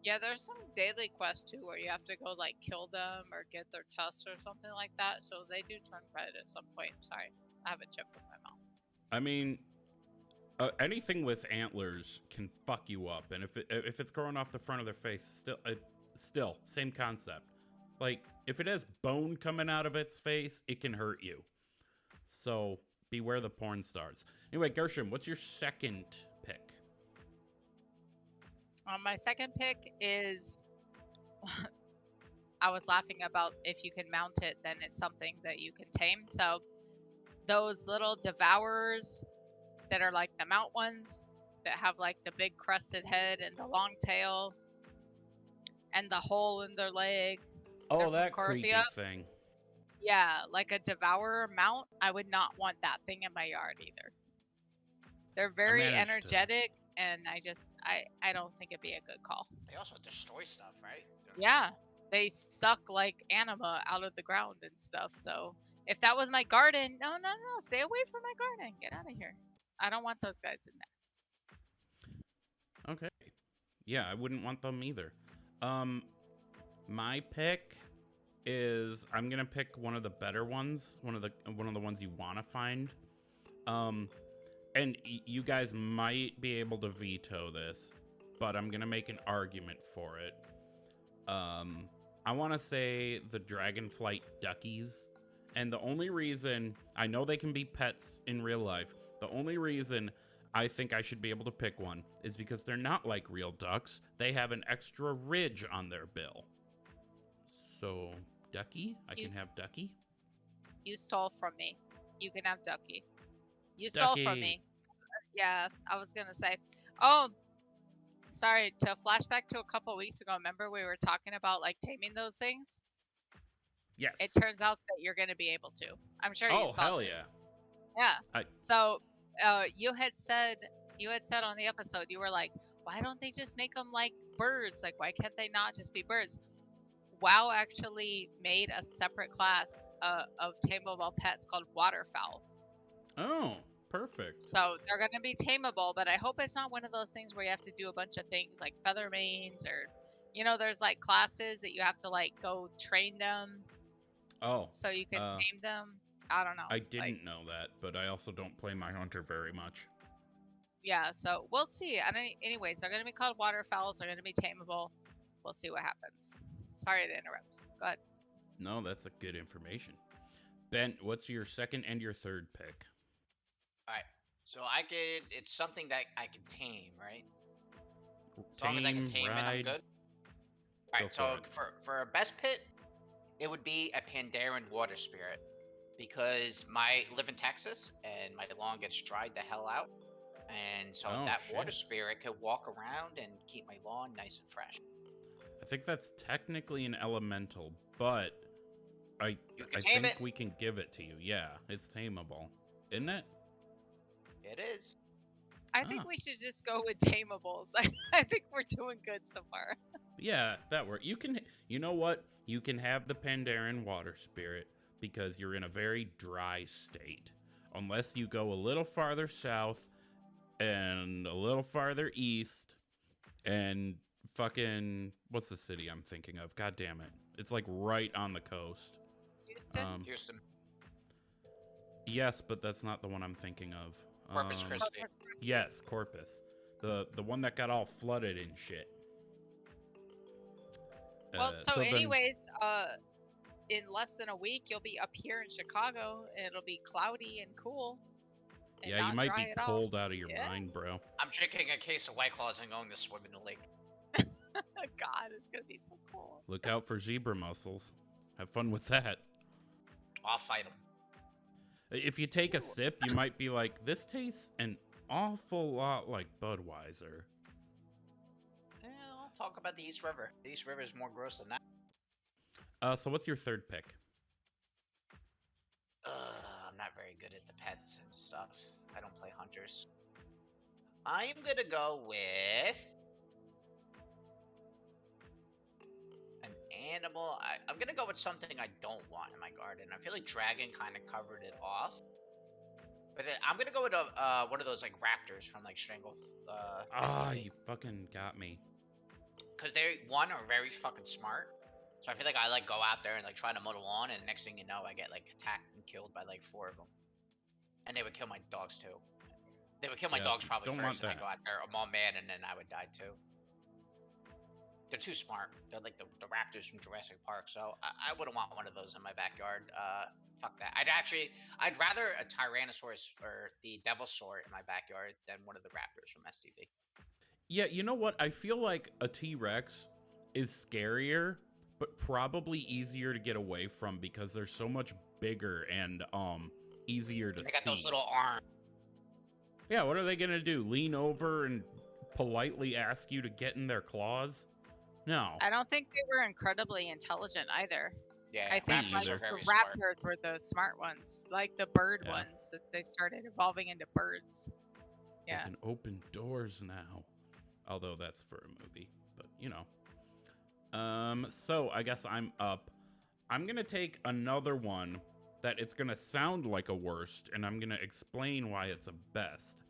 Yeah, there's some daily quests too where you have to go like kill them or get their tusks or something like that. So they do turn red at some point. Sorry, I have a chip in my mouth. I mean, anything with antlers can fuck you up, and if it's growing off the front of their face, still same concept. Like if it has bone coming out of its face, it can hurt you. So beware the porn stars. Anyway, Gershom, what's your second pick? My second pick is I was laughing about if you can mount it, then it's something that you can tame. So those little Devourers that are like the mount ones that have like the big crested head and the long tail and the hole in their leg. They're Oh, from that creepy Korthia. thing. Yeah, like a Devourer mount. I would not want that thing in my yard either. They're very managed to- energetic, and I don't think it'd be a good call. They also destroy stuff, right? Yeah, they suck like anima out of the ground and stuff. So if that was my garden, no, stay away from my garden. Get out of here. I don't want those guys in there. Okay. Yeah, I wouldn't want them either. My pick is I'm gonna pick one of the better ones, one of the ones you want to find. And you guys might be able to veto this, but I'm gonna make an argument for it. I want to say the Dragonflight Duckies, and the only reason I know they can be pets in real life, the only reason I think I should be able to pick one is because they're not like real ducks. They have an extra ridge on their bill. So, Duckie? I can have Duckie? You stole from me. You can have Duckie. You stole from Duckie. me. Yeah, I was gonna say. Oh, sorry. To flashback to a couple weeks ago. Remember we were talking about like taming those things. Yes. It turns out that you're gonna be able to. I'm sure you Oh, saw hell this. Yeah. I- So, you had said on the episode, you were like, why don't they just make them like birds? Like, why can't they not just be birds? WoW actually made a separate class of tameable pets called waterfowl. Oh, perfect. So they're going to be tameable, but I hope it's not one of those things where you have to do a bunch of things like feather manes or, there's like classes that you have to like go train them Oh, so you can tame them. I don't know. I like- didn't know that, but I also don't play my hunter very much. Yeah, so we'll see. And anyways, they're going to be called waterfowls. They're going to be tameable. We'll see what happens. Sorry to interrupt. Go ahead. No, that's a good information. Ben, what's your second and your third pick? So I could. It's something that I can tame, right? As long as I can Tame, tame it, I'm ride. good. Go Alright, for so it. for a best pit, it would be a Pandaren water spirit. Because I live in Texas and my lawn gets dried the hell out. And so Oh that water shit. spirit could walk around and keep my lawn nice and fresh. I think that's technically an elemental, but I You can I tame think it. we can give it to you. Yeah, it's tameable, isn't it? It is. I Ah. think we should just go with tamables. I think we're doing good so far. Yeah, that works. You can. You know what? You can have the Pandaren water spirit because you're in a very dry state. Unless you go a little farther south and a little farther east and fucking what's the city I'm thinking of? God damn it. It's like right on the coast. Houston? Houston. Yes, but that's not the one I'm thinking of. Corpus Christi. Corpus Christi. Yes, Corpus. The one that got all flooded and shit. Well, so then- anyways, in less than a week, you'll be up here in Chicago. It'll be cloudy and cool. And yeah, you not might dry be at all. cold out of your Yeah. mind, bro. I'm drinking a case of White Claws and going to swim in the lake. God, it's gonna be so cool. Look out for zebra mussels. Have fun with that. I'll fight them. If you take a sip, you might be like, this tastes an awful lot like Budweiser. Yeah, I'll talk about the East River. The East River is more gross than that. So what's your third pick? I'm not very good at the pets and stuff. I don't play hunters. I'm gonna go with an animal. I'm gonna go with something I don't want in my garden. I feel like dragon kind of covered it off. But I'm gonna go with one of those like raptors from like Strangle. You fucking got me. Because they are very fucking smart. So I feel like I like go out there and like try to mow the lawn, and next thing you know, I get like attacked and killed by like 4 of them. And they would kill my dogs too. They would kill my Yeah, dogs probably don't want first, and I that. go out there, I'm all mad, and then I would die too. They're too smart. They're like the raptors from Jurassic Park. So I wouldn't want one of those in my backyard. Fuck that. I'd rather a Tyrannosaurus or the Devilsaur in my backyard than one of the raptors from STV. Yeah, you know what? I feel like a T-Rex is scarier, but probably easier to get away from because they're so much bigger and easier to They got see. those little arms. Yeah, what are they gonna do? Lean over and politely ask you to get in their claws? No. I don't think they were incredibly intelligent either. Yeah, I think Me like either. the very smart. raptors were the smart ones, like the bird Yeah. ones. That they started evolving into birds. They Yeah. can open doors now. Although that's for a movie, but you know. So I guess I'm up. I'm gonna take another one that it's gonna sound like a worst, and I'm gonna explain why it's a best.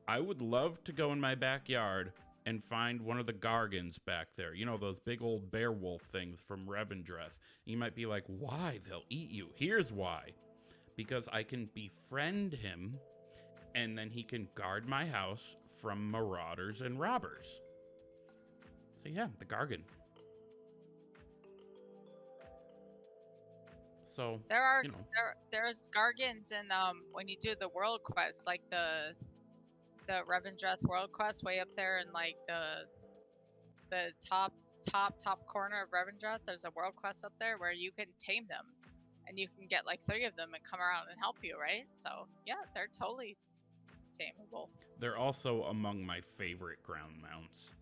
I would love to go in my backyard and find one of the Gargons back there. You know, those big old bear wolf things from Revendreth. You might be like, why? They'll eat you. Here's why. Because I can befriend him, and then he can guard my house from marauders and robbers. So yeah, the Gargon. So There are you know. there's Gargons and when you do the world quest, like the Revendreth world quest way up there in like the top corner of Revendreth, there's a world quest up there where you can tame them and you can get like 3 of them and come around and help you, right? So yeah, they're totally tameable. They're also among my favorite ground mounts.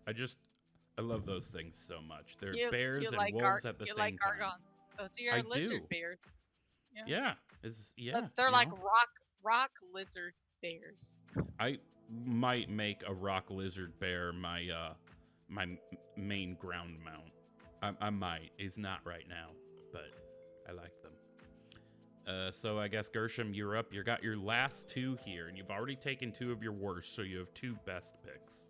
I love those things so much. They're bears and wolves at the same like time. Gargons. Those are your I lizard do. bears. Yeah, But they're you like know? rock lizard bears. I might make a rock lizard bear my main ground mount. I might. It's not right now, but I like them. So I guess Gershom, you're up. You got your last 2 here, and you've already taken 2 of your worst, so you have 2 best picks.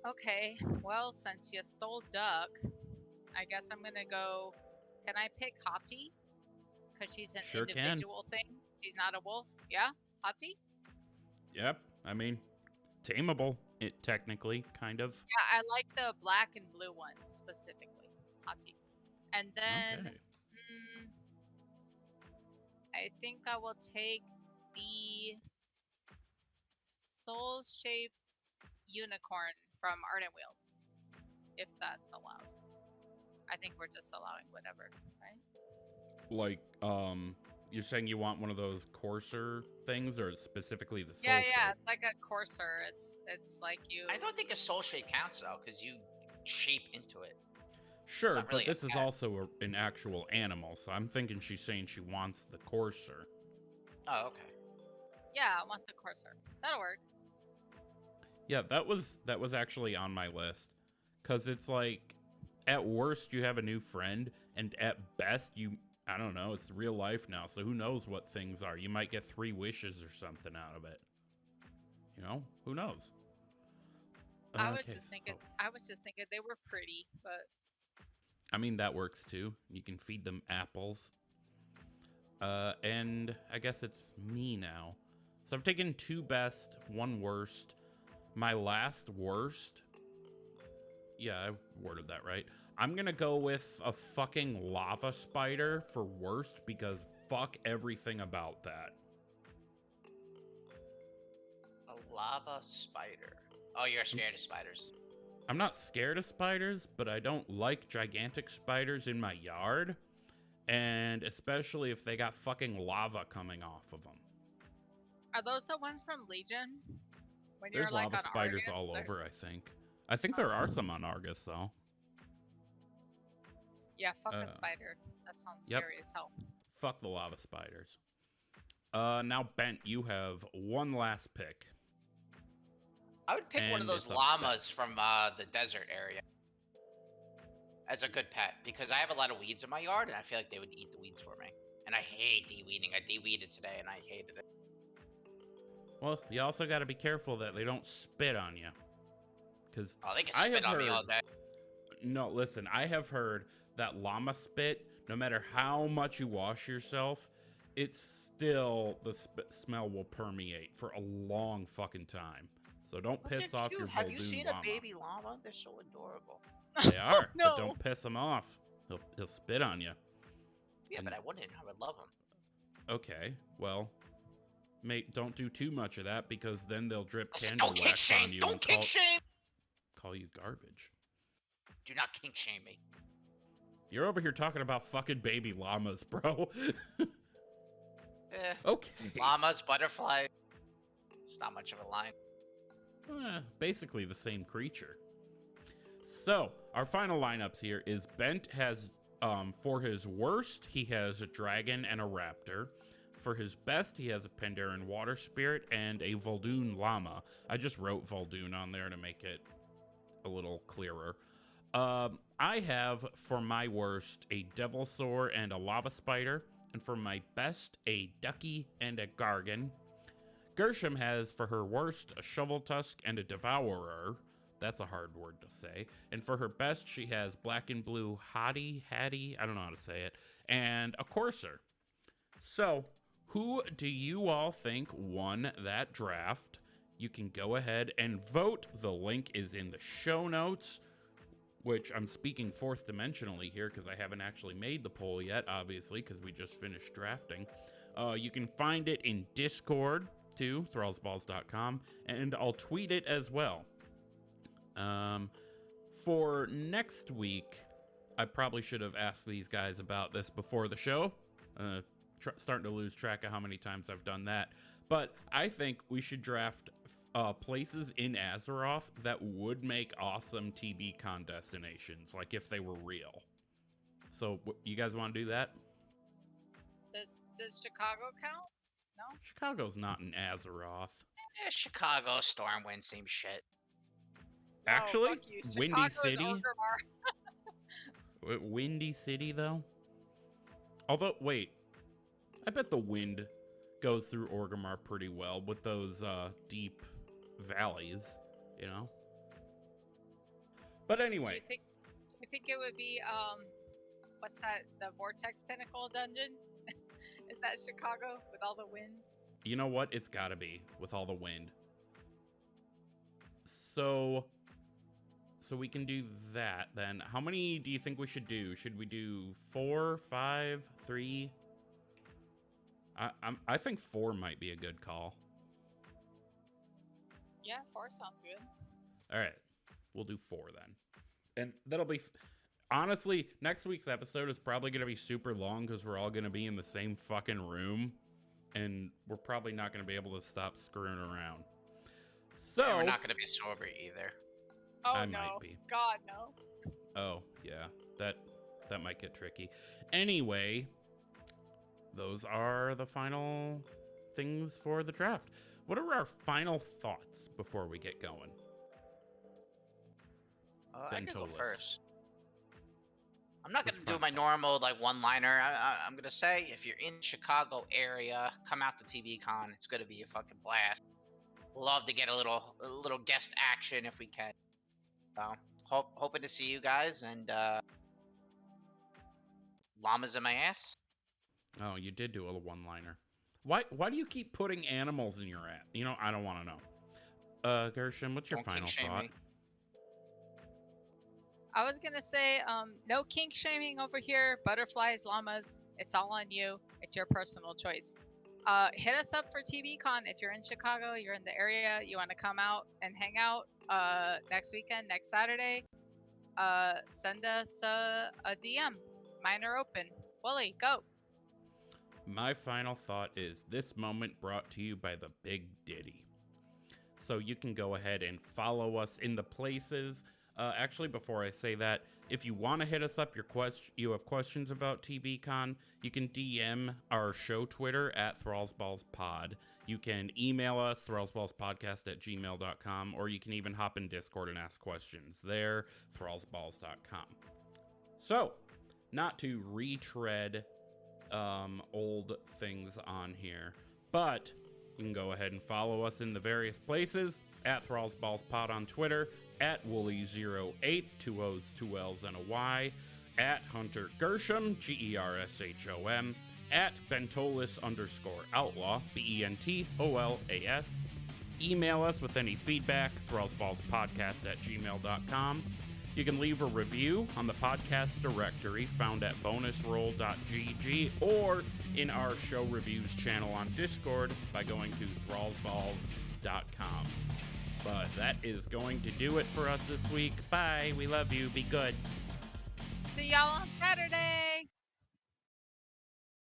Okay, well, since you stole Duck, I guess I'm gonna go. Can I pick Hati? Because she's an Sure can. individual thing. She's not a wolf. Yeah, Hati. Yep. I mean, tameable. It technically, kind of. Yeah, I like the black and blue one specifically, Hati. And then Okay. I think I will take the soul-shaped unicorn from Art and Wheel, if that's allowed. I think we're just allowing whatever, right? Like, you're saying you want one of those coarser things, or specifically the soul Yeah, shape? it's like a courser. It's like you. I don't think a soul shape counts though, because you shape into it. Sure, not really but a this is pet. also an actual animal, so I'm thinking she's saying she wants the coarser. Oh, okay. Yeah, I want the courser. That'll work. Yeah, that was actually on my list, because it's like, at worst you have a new friend, and at best I don't know, it's real life now, so who knows what things are. You might get 3 wishes or something out of it. You know, who knows? I was Okay, just thinking. so- I was just thinking they were pretty, but I mean, that works too. You can feed them apples. And I guess it's me now. So I've taken 2 best, 1 worst. My last worst. Yeah, I worded that right. I'm gonna go with a fucking lava spider for worst, because fuck everything about that. A lava spider. Oh, you're scared of spiders. I'm not scared of spiders, but I don't like gigantic spiders in my yard. And especially if they got fucking lava coming off of them. are those the ones from Legion? When There's you're like lava on spiders Argus, all there's- over, I think. I think there are some on Argus, though. Yeah, fuck a Uh, spider. That sounds yep. scary as hell. Fuck the lava spiders. Now, Bent, you have one last pick. I would pick one of And those it's a llamas best. from the desert area as a good pet, because I have a lot of weeds in my yard, and I feel like they would eat the weeds for me. And I hate de-weeding. I de-weeded today, and I hated it. Well, you also got to be careful that they don't spit on you. Because Oh, they can I spit have on me all heard. day. No, listen, I have heard that llama spit, no matter how much you wash yourself, it's still, the smell will permeate for a long fucking time. So don't But piss they're off cute. your Have you Voldun seen Llama. a baby llama? They're so adorable. They are, No. but don't piss him off. He'll spit on you. Yeah, And- but I wouldn't. I would love them. Okay, well, mate, don't do too much of that, because then they'll drip Listen, candle don't kink wax on shame. you Don't and kink shame. call you garbage. Do not kink shame me. You're over here talking about fucking baby llamas, bro. Okay. Llamas, butterflies. It's not much of a line. Basically the same creature. So, our final lineups here is Bent has, for his worst, he has a dragon and a raptor. For his best, he has a Pandaren water spirit and a Voldun Llama. I just wrote Voldun on there to make it a little clearer. I have, for my worst, a Devilsaur and a lava spider. And for my best, a Duckie and a Gargon. Gershom has, for her worst, a Shoveltusk and a Devourer. That's a hard word to say. And for her best, she has black and blue Hati, I don't know how to say it, and a Courser. So, who do you all think won that draft? You can go ahead and vote. The link is in the show notes, which I'm speaking fourth dimensionally here because I haven't actually made the poll yet, obviously, because we just finished drafting. You can find it in Discord, too, thrallsballs.com, and I'll tweet it as well. For next week, I probably should have asked these guys about this before the show. Starting to lose track of how many times I've done that. But I think we should draft places in Azeroth that would make awesome TBCon destinations, like if they were real. So, you guys want to do that? Does Chicago count? No. Chicago's not in Azeroth. Chicago, Stormwind, same shit. No, Actually, fuck you. Windy Chicago is City. Orgrimmar. Windy City, though. Although, wait, I bet the wind goes through Orgrimmar pretty well with those deep valleys, you know. But anyway, Do you think it would be what's that? The Vortex Pinnacle dungeon? Is that Chicago with all the wind? you know what? It's gotta be with all the wind. So we can do that then. How many do you think we should do? Should we do 4, 5, 3? I think 4 might be a good call. Yeah, 4 sounds good. All right, we'll do 4 then, and that'll be. Honestly, next week's episode is probably gonna be super long because we're all gonna be in the same fucking room, and we're probably not gonna be able to stop screwing around. So And we're not gonna be sober either. Oh I no. might be. God no. Oh yeah, that might get tricky. Anyway, those are the final things for the draft. What are our final thoughts before we get going? I can go Bentolas. first. I'm not What's gonna do your my final thought? normal like one-liner. I'm gonna say if you're in Chicago area, come out to TVCon. It's gonna be a fucking blast. Love to get a little guest action if we can. So hoping to see you guys and llamas in my ass. Oh, you did do a one-liner. Why do you keep putting animals in your ass? You know, I don't want to know. Gershom, what's your Don't kink final shame thought? me. I was gonna say, no kink shaming over here. Butterflies, llamas, it's all on you. It's your personal choice. Hit us up for TVCon if you're in Chicago, you're in the area, you want to come out and hang out next weekend, next Saturday. Send us a DM. Mine are open. Wooly, go. My final thought is this moment brought to you by the Big Diddy. So you can go ahead and follow us in the places. Actually, before I say that, if you want to hit us up, you have questions about TVCon, you can DM our show Twitter at thrallsballspod. You can email us, thrallsballspodcast@gmail.com, or you can even hop in Discord and ask questions there, thrallsballs.com. So, not to retread old things on here, but you can go ahead and follow us in the various places at thrallsballspod on Twitter, at Wooly08, 2 O's, 2 L's, and a Y, at Hunter Gershom, Gershom, at Bentolas_outlaw, Bentolas. Email us with any feedback, thrallsballspodcast@gmail.com. You can leave a review on the podcast directory found at bonusroll.gg or in our show reviews channel on Discord by going to thrallsballs.com. But that is going to do it for us this week. Bye. We love you. Be good. See y'all on Saturday.